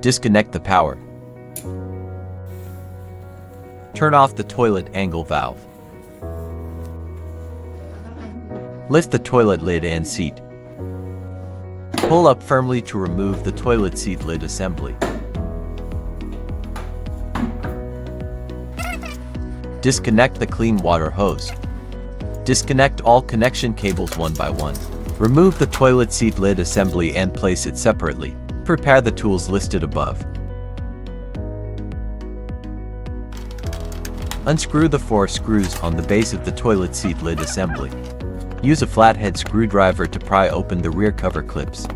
Disconnect the power. Turn off the toilet angle valve. Lift the toilet lid and seat. Pull up firmly to remove the toilet seat lid assembly. Disconnect the clean water hose. Disconnect all connection cables one by one. Remove the toilet seat lid assembly and place it separately. Prepare the tools listed above. Unscrew the 4 screws on the base of the toilet seat lid assembly. Use a flathead screwdriver to pry open the rear cover clips.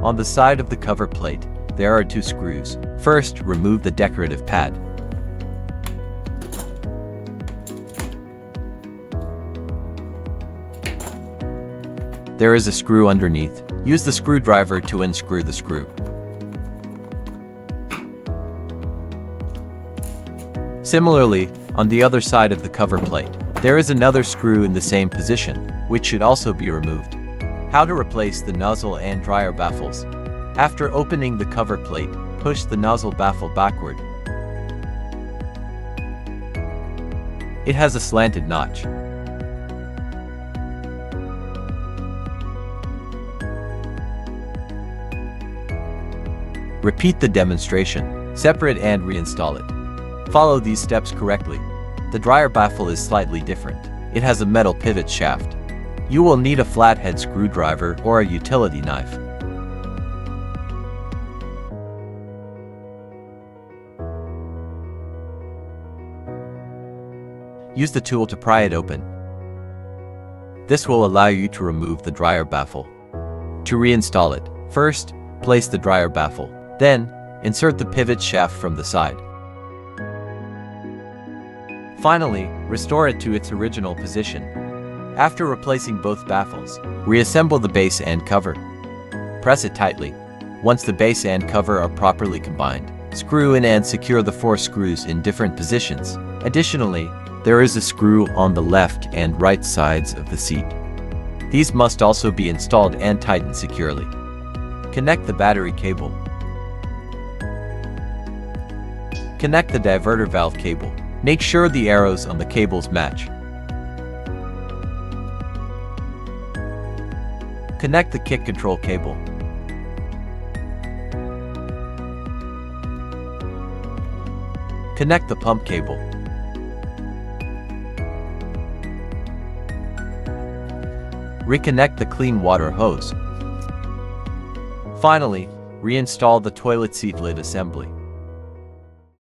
On the side of the cover plate, there are 2 screws. First, remove the decorative pad. There is a screw underneath. Use the screwdriver to unscrew the screw. Similarly, on the other side of the cover plate, there is another screw in the same position, which should also be removed. How to replace the nozzle and dryer baffles. After opening the cover plate, push the nozzle baffle backward. It has a slanted notch. Repeat the demonstration. Separate and reinstall it. Follow these steps correctly. The dryer baffle is slightly different. It has a metal pivot shaft. You will need a flathead screwdriver or a utility knife. Use the tool to pry it open. This will allow you to remove the dryer baffle. To reinstall it, first, place the dryer baffle. Then, insert the pivot shaft from the side. Finally, restore it to its original position. After replacing both baffles, reassemble the base and cover. Press it tightly. Once the base and cover are properly combined, screw in and secure the 4 screws in different positions. Additionally, there is a screw on the left and right sides of the seat. These must also be installed and tightened securely. Connect the battery cable. Connect the diverter valve cable. Make sure the arrows on the cables match. Connect the kick control cable. Connect the pump cable. Reconnect the clean water hose. Finally, reinstall the toilet seat lid assembly.